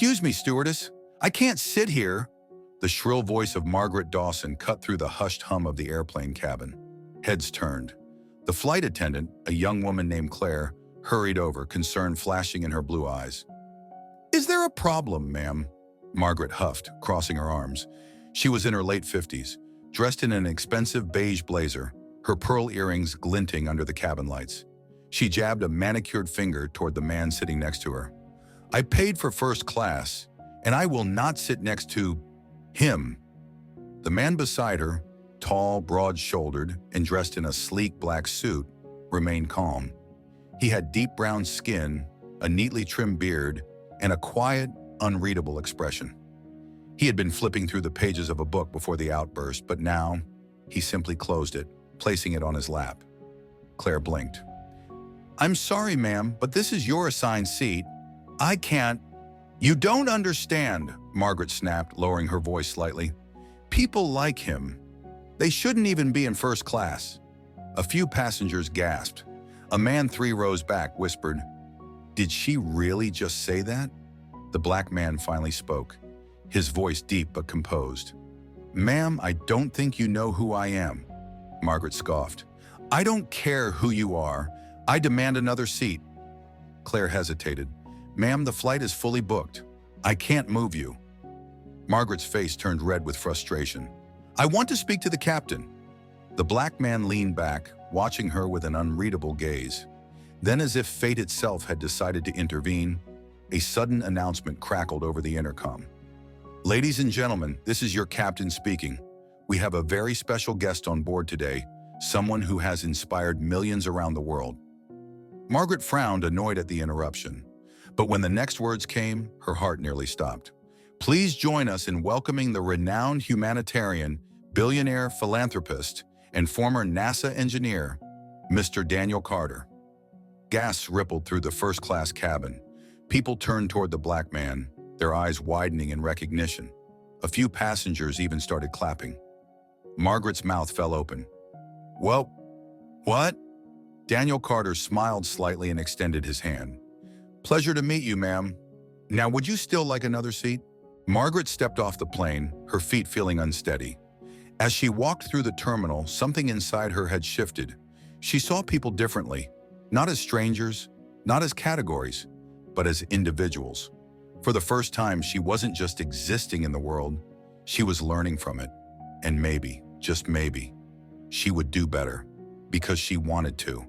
Excuse me, stewardess. I can't sit here. The shrill voice of Margaret Dawson cut through the hushed hum of the airplane cabin. Heads turned. The flight attendant, a young woman named Claire, hurried over, concern flashing in her blue eyes. Is there a problem, ma'am? Margaret huffed, crossing her arms. She was in her late 50s, dressed in an expensive beige blazer, her pearl earrings glinting under the cabin lights. She jabbed a manicured finger toward the man sitting next to her. I paid for first class, and I will not sit next to him. The man beside her, tall, broad-shouldered, and dressed in a sleek black suit, remained calm. He had deep brown skin, a neatly trimmed beard, and a quiet, unreadable expression. He had been flipping through the pages of a book before the outburst, but now he simply closed it, placing it on his lap. Claire blinked. I'm sorry, ma'am, but this is your assigned seat. I can't. You don't understand, Margaret snapped, lowering her voice slightly. People like him. They shouldn't even be in first class. A few passengers gasped. A man 3 rows back whispered, Did she really just say that? The black man finally spoke, his voice deep but composed. Ma'am, I don't think you know who I am. Margaret scoffed. I don't care who you are. I demand another seat. Claire hesitated. Ma'am, the flight is fully booked. I can't move you. Margaret's face turned red with frustration. I want to speak to the captain. The black man leaned back, watching her with an unreadable gaze. Then, as if fate itself had decided to intervene, a sudden announcement crackled over the intercom. Ladies and gentlemen, this is your captain speaking. We have a very special guest on board today, someone who has inspired millions around the world. Margaret frowned, annoyed at the interruption. But when the next words came, her heart nearly stopped. Please join us in welcoming the renowned humanitarian, billionaire philanthropist, and former NASA engineer, Mr. Daniel Carter. Gasps rippled through the first-class cabin. People turned toward the black man, their eyes widening in recognition. A few passengers even started clapping. Margaret's mouth fell open. Well, what? Daniel Carter smiled slightly and extended his hand. Pleasure to meet you, ma'am. Now, would you still like another seat? Margaret stepped off the plane, her feet feeling unsteady. As she walked through the terminal, something inside her had shifted. She saw people differently, not as strangers, not as categories, but as individuals. For the first time, she wasn't just existing in the world, she was learning from it. And maybe, just maybe, she would do better, because she wanted to.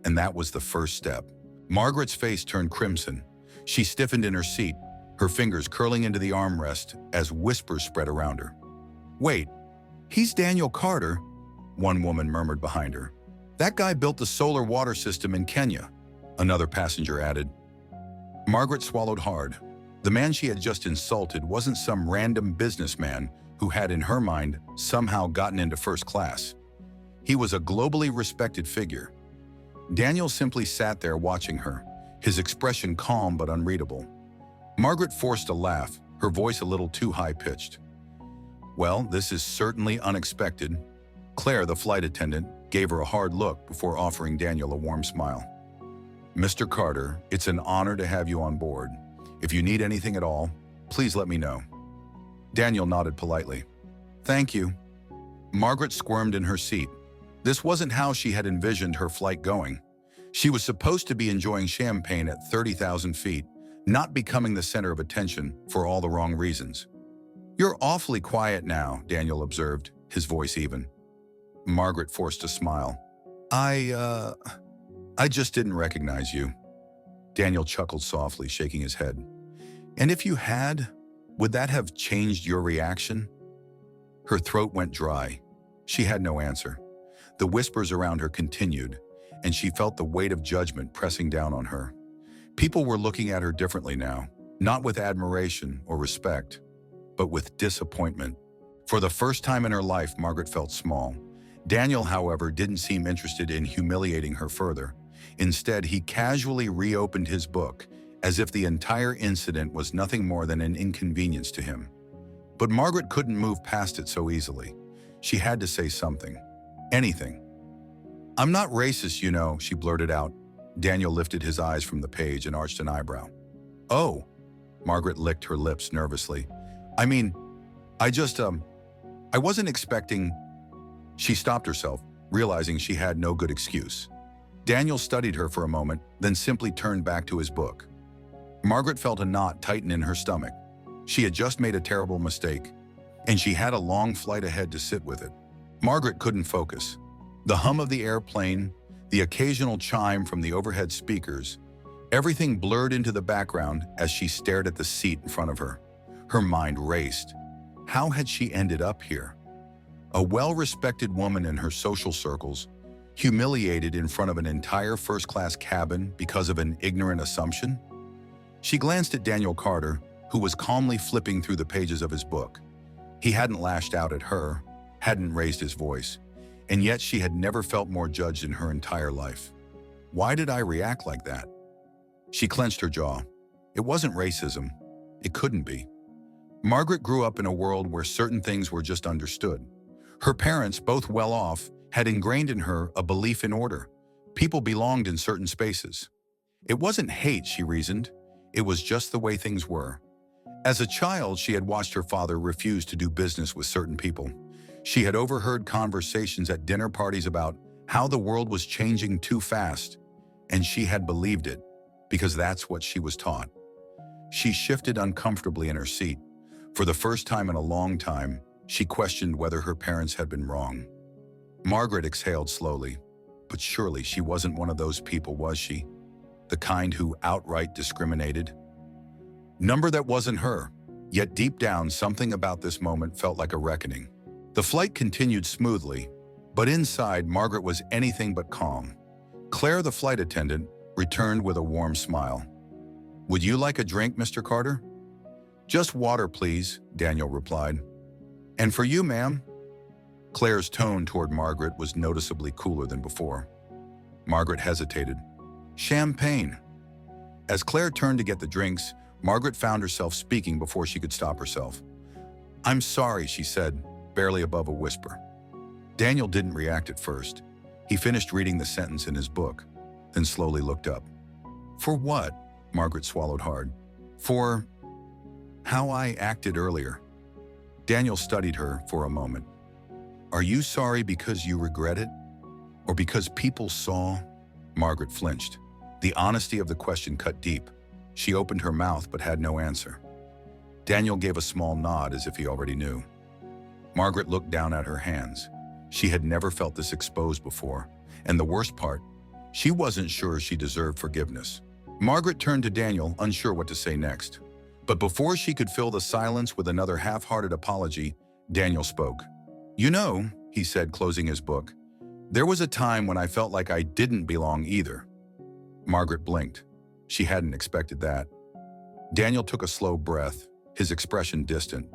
And that was the first step. Margaret's face turned crimson. She stiffened in her seat, her fingers curling into the armrest as whispers spread around her. Wait, he's Daniel Carter, one woman murmured behind her. That guy built the solar water system in Kenya, another passenger added. Margaret swallowed hard. The man she had just insulted wasn't some random businessman who had, in her mind, somehow gotten into first class. He was a globally respected figure. Daniel simply sat there watching her, his expression calm but unreadable. Margaret forced a laugh, her voice a little too high-pitched. Well, this is certainly unexpected. Claire, the flight attendant, gave her a hard look before offering Daniel a warm smile. Mr. Carter, it's an honor to have you on board. If you need anything at all, please let me know. Daniel nodded politely. Thank you. Margaret squirmed in her seat. This wasn't how she had envisioned her flight going. She was supposed to be enjoying champagne at 30,000 feet, not becoming the center of attention for all the wrong reasons. You're awfully quiet now, Daniel observed, his voice even. Margaret forced a smile. I just didn't recognize you. Daniel chuckled softly, shaking his head. And if you had, would that have changed your reaction? Her throat went dry. She had no answer. The whispers around her continued, and she felt the weight of judgment pressing down on her. People were looking at her differently now, not with admiration or respect, but with disappointment. For the first time in her life, Margaret felt small. Daniel, however, didn't seem interested in humiliating her further. Instead, he casually reopened his book, as if the entire incident was nothing more than an inconvenience to him. But Margaret couldn't move past it so easily. She had to say something. Anything. I'm not racist, you know, she blurted out. Daniel lifted his eyes from the page and arched an eyebrow. Oh, Margaret licked her lips nervously. I mean, I wasn't expecting... She stopped herself, realizing she had no good excuse. Daniel studied her for a moment, then simply turned back to his book. Margaret felt a knot tighten in her stomach. She had just made a terrible mistake, and she had a long flight ahead to sit with it. Margaret couldn't focus. The hum of the airplane, the occasional chime from the overhead speakers, everything blurred into the background as she stared at the seat in front of her. Her mind raced. How had she ended up here? A well-respected woman in her social circles, humiliated in front of an entire first-class cabin because of an ignorant assumption? She glanced at Daniel Carter, who was calmly flipping through the pages of his book. He hadn't lashed out at her, hadn't raised his voice, and yet she had never felt more judged in her entire life. Why did I react like that? She clenched her jaw. It wasn't racism. It couldn't be. Margaret grew up in a world where certain things were just understood. Her parents, both well off, had ingrained in her a belief in order. People belonged in certain spaces. It wasn't hate, she reasoned. It was just the way things were. As a child, she had watched her father refuse to do business with certain people. She had overheard conversations at dinner parties about how the world was changing too fast, and she had believed it, because that's what she was taught. She shifted uncomfortably in her seat. For the first time in a long time, she questioned whether her parents had been wrong. Margaret exhaled slowly, but surely she wasn't one of those people, was she? The kind who outright discriminated? Number that wasn't her, yet deep down something about this moment felt like a reckoning. The flight continued smoothly, but inside Margaret was anything but calm. Claire, the flight attendant, returned with a warm smile. "Would you like a drink, Mr. Carter?" "Just water, please," Daniel replied. "And for you, ma'am?" Claire's tone toward Margaret was noticeably cooler than before. Margaret hesitated. "Champagne." As Claire turned to get the drinks, Margaret found herself speaking before she could stop herself. "I'm sorry," she said, barely above a whisper. Daniel didn't react at first. He finished reading the sentence in his book, then slowly looked up. "For what?" Margaret swallowed hard. "For how I acted earlier." Daniel studied her for a moment. "Are you sorry because you regret it? Or because people saw?" Margaret flinched. The honesty of the question cut deep. She opened her mouth but had no answer. Daniel gave a small nod as if he already knew. Margaret looked down at her hands. She had never felt this exposed before, and the worst part, she wasn't sure she deserved forgiveness. Margaret turned to Daniel, unsure what to say next. But before she could fill the silence with another half-hearted apology, Daniel spoke. "You know," he said, closing his book, "there was a time when I felt like I didn't belong either." Margaret blinked. She hadn't expected that. Daniel took a slow breath, his expression distant.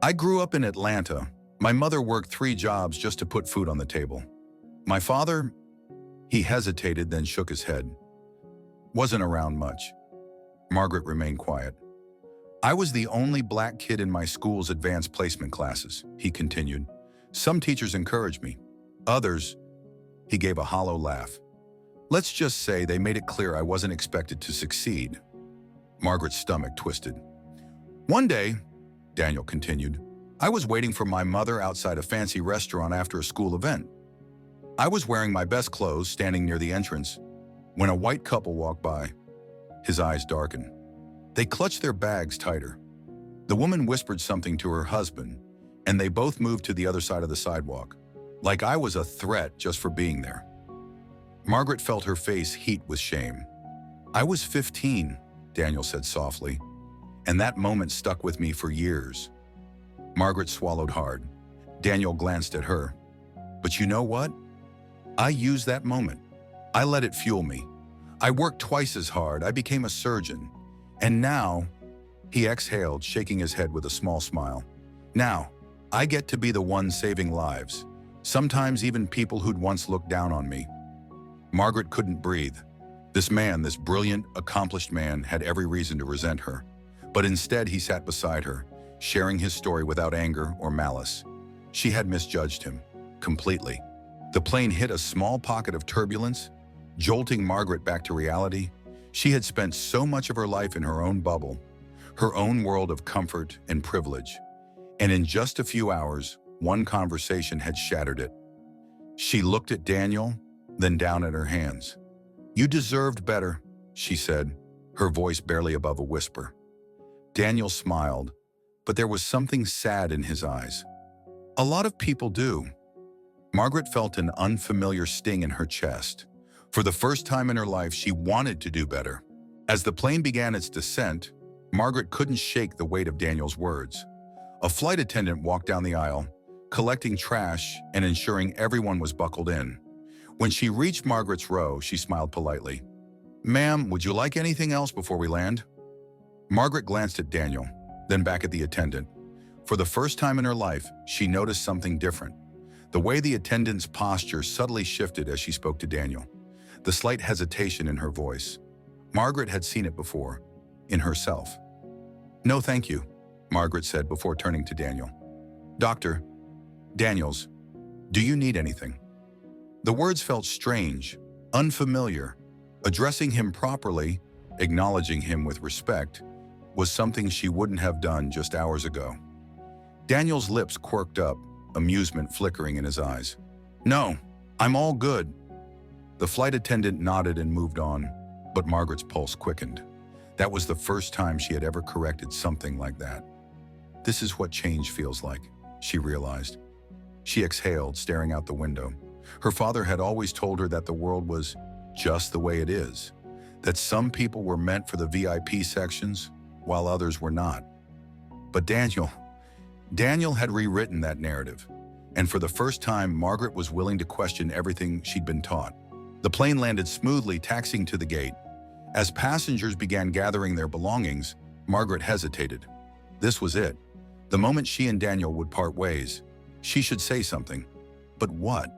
"I grew up in Atlanta. My mother worked 3 jobs just to put food on the table. My father," he hesitated, then shook his head, "wasn't around much." Margaret remained quiet. "I was the only black kid in my school's advanced placement classes," he continued. "Some teachers encouraged me. Others," he gave a hollow laugh. "Let's just say they made it clear I wasn't expected to succeed." Margaret's stomach twisted. "One day," Daniel continued, "I was waiting for my mother outside a fancy restaurant after a school event. I was wearing my best clothes, standing near the entrance, when a white couple walked by." His eyes darkened. They clutched their bags tighter. The woman whispered something to her husband, and they both moved to the other side of the sidewalk, like I was a threat just for being there. Margaret felt her face heat with shame. "I was 15, Daniel said softly, "and that moment stuck with me for years." Margaret swallowed hard. Daniel glanced at her. "But you know what? I used that moment. I let it fuel me. I worked twice as hard. I became a surgeon. And now," he exhaled, shaking his head with a small smile, "now, I get to be the one saving lives, sometimes even people who'd once looked down on me." Margaret couldn't breathe. This man, this brilliant, accomplished man, had every reason to resent her. But instead, he sat beside her, sharing his story without anger or malice. She had misjudged him, completely. The plane hit a small pocket of turbulence, jolting Margaret back to reality. She had spent so much of her life in her own bubble, her own world of comfort and privilege. And in just a few hours, one conversation had shattered it. She looked at Daniel, then down at her hands. "You deserved better," she said, her voice barely above a whisper. Daniel smiled, but there was something sad in his eyes. "A lot of people do." Margaret felt an unfamiliar sting in her chest. For the first time in her life, she wanted to do better. As the plane began its descent, Margaret couldn't shake the weight of Daniel's words. A flight attendant walked down the aisle, collecting trash and ensuring everyone was buckled in. When she reached Margaret's row, she smiled politely. "Ma'am, would you like anything else before we land?" Margaret glanced at Daniel, then back at the attendant. For the first time in her life, she noticed something different. The way the attendant's posture subtly shifted as she spoke to Daniel. The slight hesitation in her voice. Margaret had seen it before, in herself. "No, thank you," Margaret said before turning to Daniel. "Dr. Daniels, do you need anything?" The words felt strange, unfamiliar. Addressing him properly, acknowledging him with respect, was something she wouldn't have done just hours ago. Daniel's lips quirked up, amusement flickering in his eyes. "No, I'm all good." The flight attendant nodded and moved on, but Margaret's pulse quickened. That was the first time she had ever corrected something like that. This is what change feels like, she realized. She exhaled, staring out the window. Her father had always told her that the world was just the way it is, that some people were meant for the VIP sections, while others were not. But Daniel had rewritten that narrative, and for the first time, Margaret was willing to question everything she'd been taught. The plane landed smoothly, taxiing to the gate. As passengers began gathering their belongings, Margaret hesitated. This was it. The moment she and Daniel would part ways. She should say something. But what?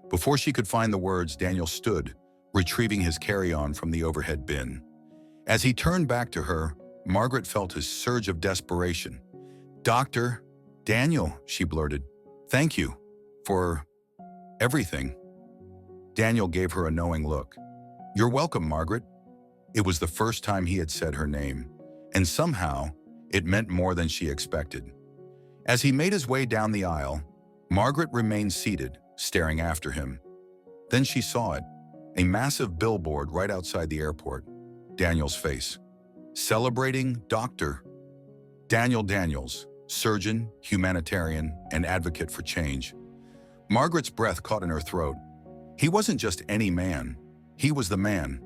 Before she could find the words, Daniel stood, retrieving his carry-on from the overhead bin. As he turned back to her, Margaret felt a surge of desperation. "Dr. Daniel," she blurted. "Thank you for everything." Daniel gave her a knowing look. "You're welcome, Margaret." It was the first time he had said her name, and somehow it meant more than she expected. As he made his way down the aisle, Margaret remained seated, staring after him. Then she saw it, a massive billboard right outside the airport. Daniel's face. Celebrating Dr. Daniel Daniels, surgeon, humanitarian, and advocate for change. Margaret's breath caught in her throat. He wasn't just any man. He was the man,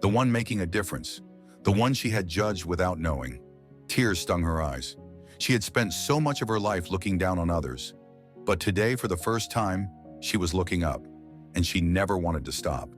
the one making a difference, the one she had judged without knowing. Tears stung her eyes. She had spent so much of her life looking down on others. But today, for the first time, she was looking up, and she never wanted to stop.